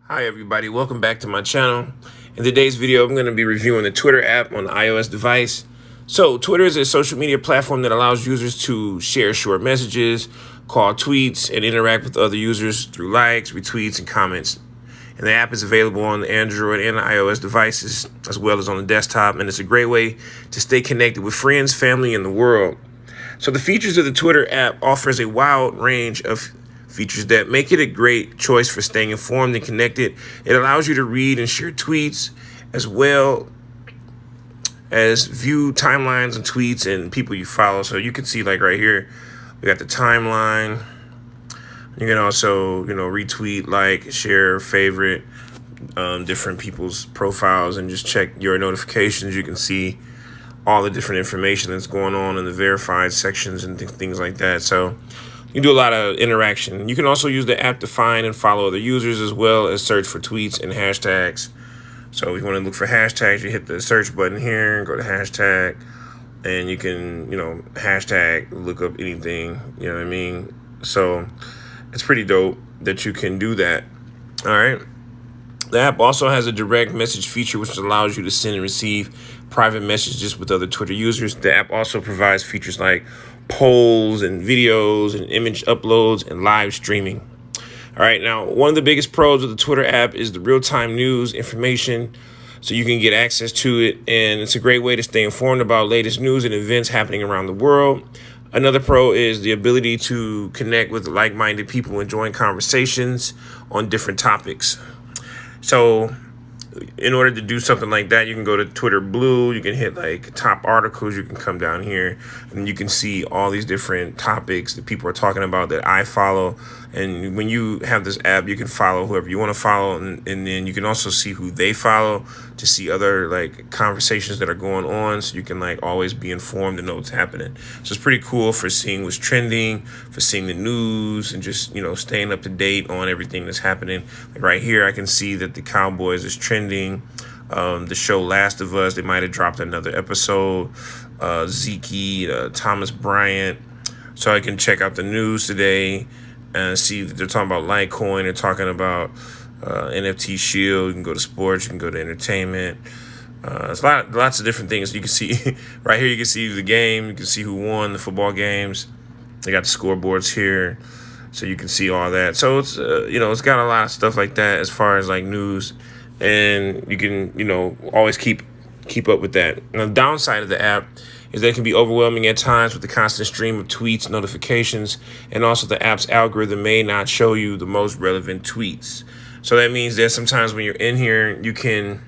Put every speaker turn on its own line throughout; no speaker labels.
Hi everybody, welcome back to my channel. In today's video, I'm going to be reviewing the Twitter app on the iOS device. So Twitter is a social media platform that allows users to share short messages, call tweets, and interact with other users through likes, retweets, and comments. And the app is available on the Android and the iOS devices, as well as on the desktop, and it's a great way to stay connected with friends, family, and the world. So the features of the Twitter app offers a wide range of features that make it a great choice for staying informed and connected. It allows you to read and share tweets, as well as view timelines and tweets and people you follow. So you can see, like right here, we got the timeline. You can also, retweet, like, share, favorite different people's profiles, and just check your notifications. You can see all the different information that's going on in the verified sections and things like that. So you do a lot of interaction. You can also use the app to find and follow other users, as well as search for tweets and hashtags. So if you want to look for hashtags, you hit the search button here and go to hashtag, and you can, hashtag look up anything, you know what I mean? So it's pretty dope that you can do that. All right. The app also has a direct message feature, which allows you to send and receive private messages with other Twitter users. The app also provides features like polls and videos and image uploads and live streaming. All right, now, one of the biggest pros of the Twitter app is the real-time news information, so you can get access to it, and it's a great way to stay informed about latest news and events happening around the world. Another pro is the ability to connect with like-minded people and join conversations on different topics. So in order to do something like that, you can go to Twitter Blue, you can hit like top articles, you can come down here and you can see all these different topics that people are talking about that I follow. And when you have this app, you can follow whoever you want to follow, and then you can also see who they follow to see other like conversations that are going on, so you can like always be informed and know what's happening. So it's pretty cool for seeing what's trending, for seeing the news, and just staying up to date on everything that's happening. Like right here, I can see that the Cowboys is trending. The show Last of Us, they might have dropped another episode. Zeke, Thomas Bryant. So I can check out the news today and see that they're talking about Litecoin. They're talking about NFT Shield. You can go to sports. You can go to entertainment. There's lots of different things. You can see right here. You can see the game. You can see who won the football games. They got the scoreboards here, so you can see all that. So it's it's got a lot of stuff like that as far as like news, and you can always keep up with that. Now, the downside of the app is that it can be overwhelming at times with the constant stream of tweets, notifications, and also the app's algorithm may not show you the most relevant tweets. So that means that sometimes when you're in here, you can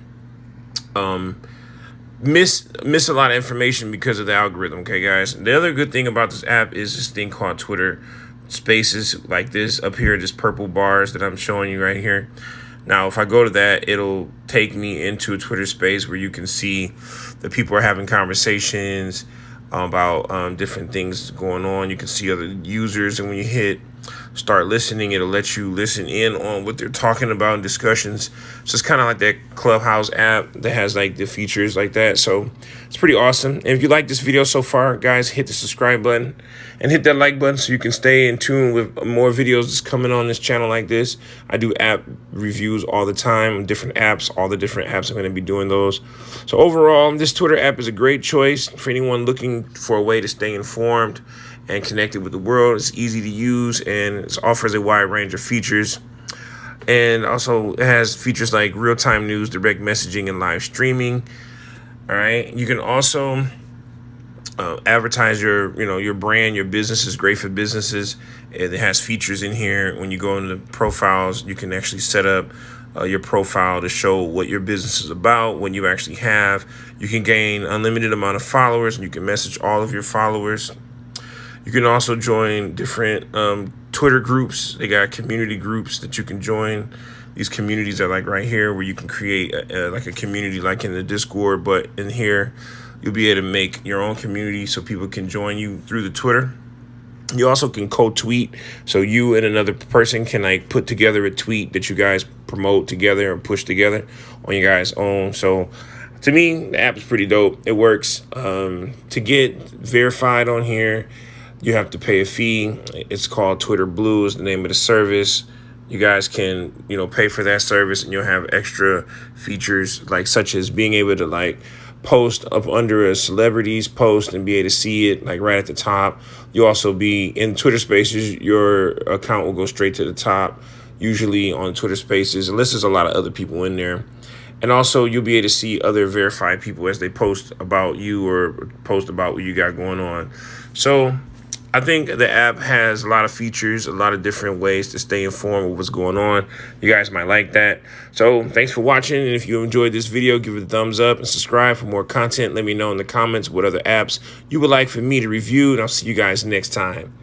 miss a lot of information because of the algorithm. Okay, guys. The other good thing about this app is this thing called Twitter Spaces, like this up here, this purple bars that I'm showing you right here. Now, if I go to that, it'll take me into a Twitter space where you can see that people are having conversations about different things going on. You can see other users, and when you hit start listening, it'll let you listen in on what they're talking about in discussions. So it's kind of like that Clubhouse app that has like the features like that. So it's pretty awesome. And if you like this video so far, guys, hit the subscribe button and hit that like button so you can stay in tune with more videos that's coming on this channel like this. I do app reviews all the time, different apps, all the different apps. I'm going to be doing those. So overall, this Twitter app is a great choice for anyone looking for a way to stay informed and connected with the world. It's easy to use, and it offers a wide range of features. And also it has features like real-time news, direct messaging, and live streaming. All right. You can also advertise your brand, your business is great for businesses. It has features in here. When you go into profiles, you can actually set up your profile to show what your business is about, what you actually have. You can gain unlimited amount of followers, and you can message all of your followers. You can also join different Twitter groups. They got community groups that you can join. These communities are like right here, where you can create like a community like in the Discord, but in here you'll be able to make your own community so people can join you through the Twitter. You also can co-tweet, so you and another person can like put together a tweet that you guys promote together or push together on your guys' own. So to me, the app is pretty dope. It works. To get verified on here, you have to pay a fee. It's called Twitter Blue is the name of the service. You guys can, pay for that service, and you'll have extra features like such as being able to like post up under a celebrity's post and be able to see it like right at the top. You'll also be in Twitter Spaces. Your account will go straight to the top, usually on Twitter Spaces, unless there's a lot of other people in there. And also, you'll be able to see other verified people as they post about you or post about what you got going on. So I think the app has a lot of features, a lot of different ways to stay informed with what's going on. You guys might like that. So thanks for watching. And if you enjoyed this video, give it a thumbs up and subscribe for more content. Let me know in the comments what other apps you would like for me to review. And I'll see you guys next time.